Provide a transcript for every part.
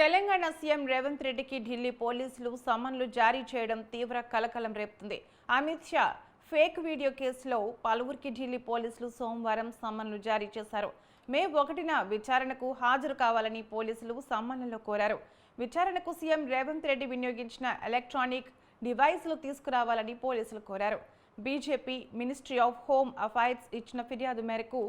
Telangana CM Revanth రెడ్డికి ఢిల్లీ పోలీసులు సమన్లు జారీ చేయడం తీవ్ర కలకలం రేపుతుంది. అమిత్ షా ఫేక్ వీడియో కేసులో పలువురికి ఢిల్లీ పోలీసులు సోమవారం సమన్లు జారీ చేశారు. మే 1న విచారణకు హాజరు కావాలని పోలీసులు సమన్లలో కోరారు. విచారణకు సీఎం రేవంత్ రెడ్డి వినియోగించిన ఎలక్ట్రానిక్ డివైస్లు తీసుకురావాలని పోలీసులు కోరారు. BJP ministry of home affairs ఇచ్చిన ఫిర్యాదు మేరకు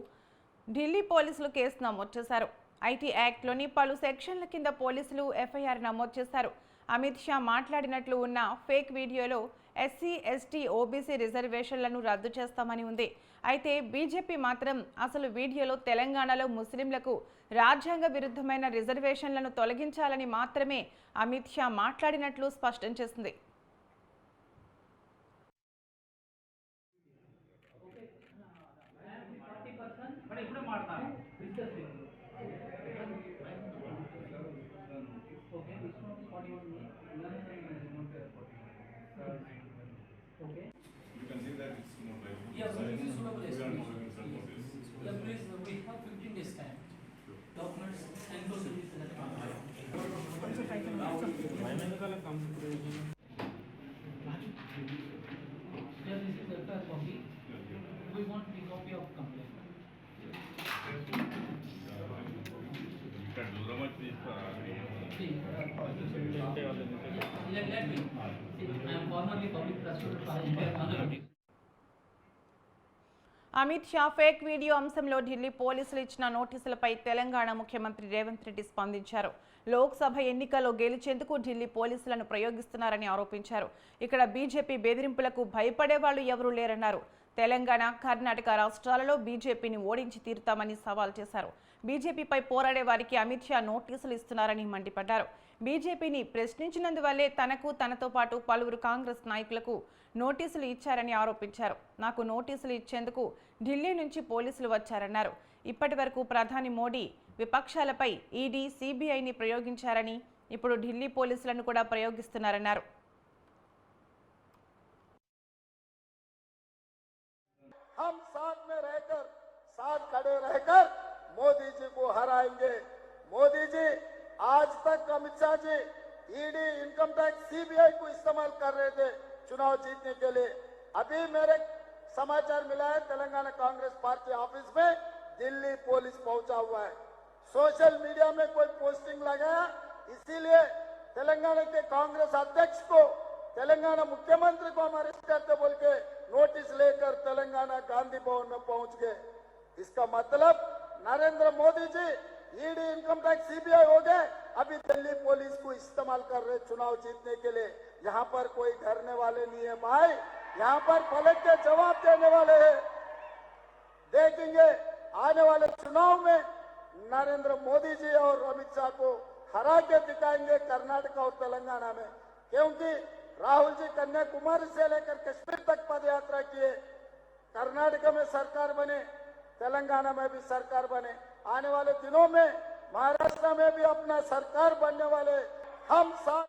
ఢిల్లీ పోలీసులు కేసు నమోదు చేశారు. ఐటీ యాక్ట్లోని పలు సెక్షన్ల కింద పోలీసులు ఎఫ్ఐఆర్ నమోదు చేశారు. అమిత్ షా మాట్లాడినట్లు ఉన్న ఫేక్ వీడియోలో ఎస్సీ, ఎస్టీ, ఓబీసీ రిజర్వేషన్లను రద్దు చేస్తామని ఉంది. అయితే బీజేపీ మాత్రం అసలు వీడియోలో తెలంగాణలో ముస్లింలకు రాజ్యాంగ విరుద్ధమైన రిజర్వేషన్లను తొలగించాలని మాత్రమే అమిత్ షా మాట్లాడినట్లు స్పష్టం చేసింది. Okay. You can see that it's more like. Yeah, it is suitable. Yeah, please, we have 15 days time. Documents and procedures that are Here is the third copy. We want the copy of complaint. Amit Shah fake video అంశంలో ఢిల్లీ పోలీసులు ఇచ్చిన నోటీసులపై తెలంగాణ ముఖ్యమంత్రి రేవంత్ రెడ్డి స్పందించారు. లోక్సభ ఎన్నికల్లో గెలిచేందుకు ఢిల్లీ పోలీసులను ప్రయోగిస్తున్నారని ఆరోపించారు. ఇక్కడ BJP బెదిరింపులకు భయపడే వాళ్ళు ఎవరూ లేరన్నారు. తెలంగాణ, కర్ణాటక రాష్ట్రాలలో బీజేపీని ఓడించి తీరుతామని సవాల్ చేశారు. బీజేపీపై పోరాడే వారికి అమిత్ షా నోటీసులు ఇస్తున్నారని మండిపడ్డారు. బీజేపీని ప్రశ్నించినందువల్లే తనతో పాటు పలువురు కాంగ్రెస్ నాయకులకు నోటీసులు ఇచ్చారని ఆరోపించారు. నాకు నోటీసులు ఇచ్చేందుకు ఢిల్లీ నుంచి పోలీసులు వచ్చారన్నారు. ఇప్పటి వరకు ప్రధాని మోడీ విపక్షాలపై ఈడీ, సిబిఐని ప్రయోగించారని ఇప్పుడు ఢిల్లీ పోలీసులను కూడా ప్రయోగిస్తున్నారన్నారు. हम साथ में रहकर, साथ खड़े रहकर मोदी जी को हराएंगे। मोदी जी आज तक Amit Shah ji ED, income tax, CBI को इस्तेमाल कर रहे थे चुनाव जीतने के लिए। अभी मेरे समाचार मिला है तेलंगाना कांग्रेस पार्टी ऑफिस में दिल्ली पुलिस पहुंचा हुआ है। सोशल मीडिया में कोई पोस्टिंग लगाया, इसीलिए तेलंगाना के कांग्रेस अध्यक्ष को, तेलंगाना मुख्यमंत्री को हम अरेस्ट करते बोल के नोटिस लेकर तेलंगाना गांधी भवन में पहुंच गए। इसका मतलब Narendra Modi ji ED, income tax, CBI हो गए, अभी दिल्ली पुलिस को इस्तेमाल कर रहे चुनाव जीतने के लिए। यहाँ पर कोई डरने वाले नहीं है भाई, यहाँ पर पलट के जवाब देने वाले हैं। देखेंगे आने वाले चुनाव में नरेंद्र मोदी जी और अमित शाह को हरा के दिखाएंगे कर्नाटक और तेलंगाना में, क्योंकि राहुल जी कन्याकुमारी से लेकर कश्मीर तक पद यात्रा किए। कर्नाटक में सरकार बने, तेलंगाना में भी सरकार बने, आने वाले दिनों में महाराष्ट्र में भी अपना सरकार बनने वाले हम साथ